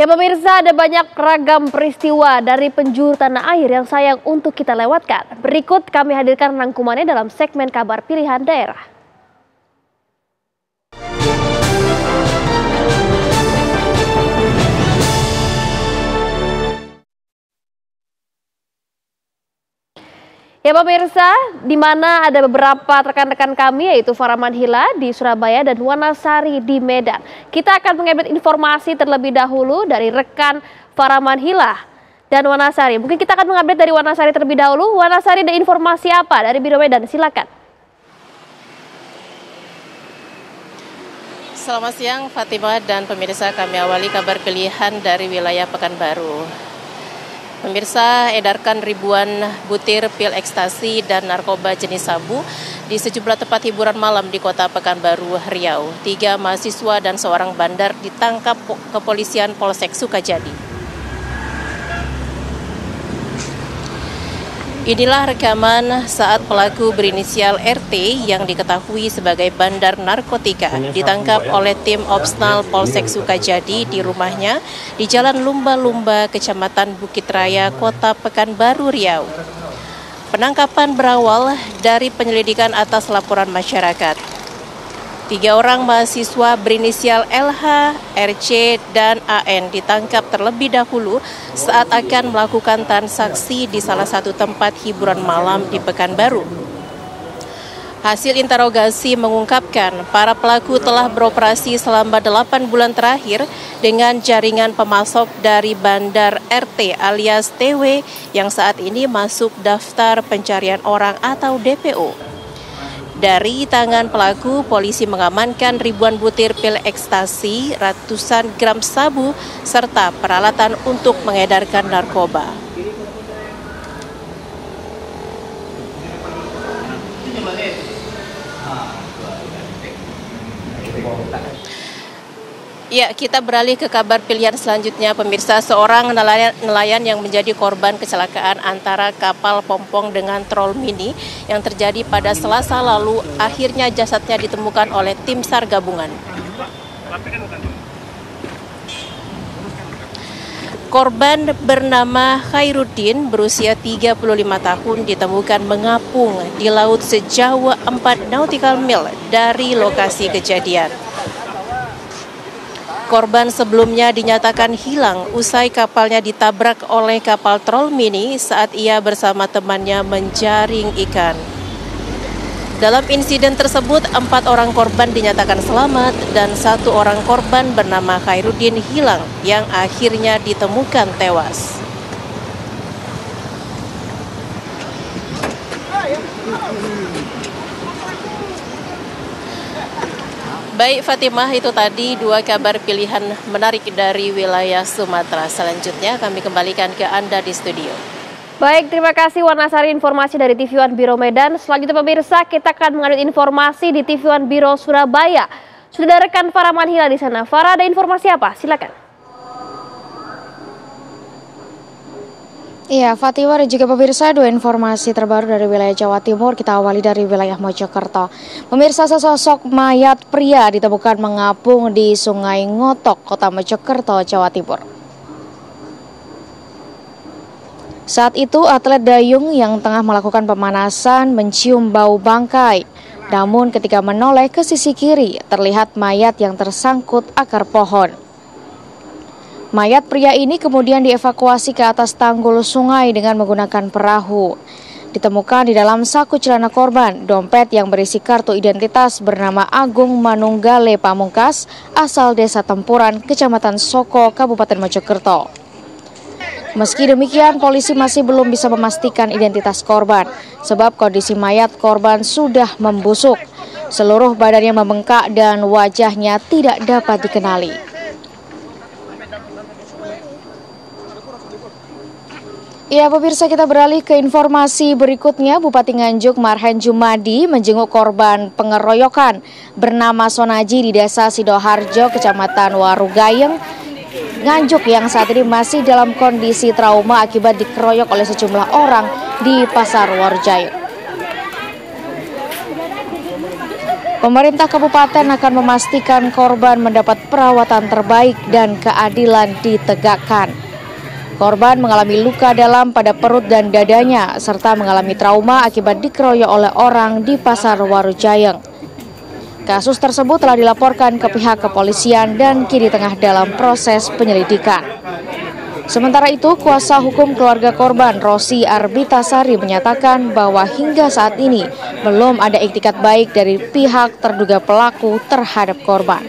Ya pemirsa, ada banyak ragam peristiwa dari penjuru tanah air yang sayang untuk kita lewatkan. Berikut kami hadirkan rangkumannya dalam segmen kabar pilihan daerah. Ya pemirsa, di mana ada beberapa rekan-rekan kami yaitu Faraman Hila di Surabaya dan Wanasari di Medan. Kita akan mengambil informasi terlebih dahulu dari rekan Faraman Hila dan Wanasari. Mungkin kita akan mengambil dari Wanasari terlebih dahulu. Wanasari, ada informasi apa dari Biro Medan? Silakan. Selamat siang Fatimah dan pemirsa, kami awali kabar pilihan dari wilayah Pekanbaru. Pemirsa, edarkan ribuan butir pil ekstasi dan narkoba jenis sabu di sejumlah tempat hiburan malam di kota Pekanbaru, Riau. 3 mahasiswa dan seorang bandar ditangkap kepolisian Polsek Sukajadi. Inilah rekaman saat pelaku berinisial RT yang diketahui sebagai bandar narkotika ditangkap oleh tim Opsnal Polsek Sukajadi di rumahnya di Jalan Lumba-Lumba, Kecamatan Bukit Raya, Kota Pekanbaru, Riau. Penangkapan berawal dari penyelidikan atas laporan masyarakat. 3 orang mahasiswa berinisial LH, RC, dan AN ditangkap terlebih dahulu saat akan melakukan transaksi di salah satu tempat hiburan malam di Pekanbaru. Hasil interogasi mengungkapkan para pelaku telah beroperasi selama 8 bulan terakhir dengan jaringan pemasok dari bandar RT alias TW yang saat ini masuk daftar pencarian orang atau DPO. Dari tangan pelaku, polisi mengamankan ribuan butir pil ekstasi, ratusan gram sabu, serta peralatan untuk mengedarkan narkoba. Ya, kita beralih ke kabar pilihan selanjutnya, pemirsa. Seorang nelayan yang menjadi korban kecelakaan antara kapal pompong dengan trol mini yang terjadi pada Selasa lalu, akhirnya jasadnya ditemukan oleh tim SAR gabungan. Korban bernama Khairuddin berusia 35 tahun ditemukan mengapung di laut sejauh 4 nautical mil dari lokasi kejadian. Korban sebelumnya dinyatakan hilang usai kapalnya ditabrak oleh kapal trol mini saat ia bersama temannya menjaring ikan. Dalam insiden tersebut, 4 orang korban dinyatakan selamat dan 1 orang korban bernama Khairuddin hilang yang akhirnya ditemukan tewas. Baik Fatimah, itu tadi 2 kabar pilihan menarik dari wilayah Sumatera. Selanjutnya kami kembalikan ke Anda di studio. Baik, terima kasih Wanasari informasi dari TV One Biro Medan. Selanjutnya pemirsa, kita akan mengadu informasi di TV One Biro Surabaya. Sudah ada rekan Faraman Hila di sana. Farah, ada informasi apa? Silakan. Iya, Fatimah dan juga pemirsa, 2 informasi terbaru dari wilayah Jawa Timur. Kita awali dari wilayah Mojokerto. Pemirsa, sesosok mayat pria ditemukan mengapung di Sungai Ngotok, Kota Mojokerto, Jawa Timur. Saat itu, atlet dayung yang tengah melakukan pemanasan mencium bau bangkai. Namun ketika menoleh ke sisi kiri, terlihat mayat yang tersangkut akar pohon. Mayat pria ini kemudian dievakuasi ke atas tanggul sungai dengan menggunakan perahu. Ditemukan di dalam saku celana korban, dompet yang berisi kartu identitas bernama Agung Manunggale Pamungkas, asal Desa Tempuran, Kecamatan Soko, Kabupaten Mojokerto. Meski demikian, polisi masih belum bisa memastikan identitas korban, sebab kondisi mayat korban sudah membusuk. Seluruh badannya membengkak dan wajahnya tidak dapat dikenali. Ya pemirsa, kita beralih ke informasi berikutnya. Bupati Nganjuk Marhen Jumadi menjenguk korban pengeroyokan bernama Sonaji di Desa Sidoharjo, Kecamatan Warugayeng, Nganjuk yang saat ini masih dalam kondisi trauma akibat dikeroyok oleh sejumlah orang di Pasar Warugayeng. Pemerintah kabupaten akan memastikan korban mendapat perawatan terbaik dan keadilan ditegakkan. Korban mengalami luka dalam pada perut dan dadanya, serta mengalami trauma akibat dikeroyok oleh orang di Pasar Warujayeng. Kasus tersebut telah dilaporkan ke pihak kepolisian dan kini tengah dalam proses penyelidikan. Sementara itu, kuasa hukum keluarga korban Rosi Arbitasari menyatakan bahwa hingga saat ini belum ada iktikat baik dari pihak terduga pelaku terhadap korban.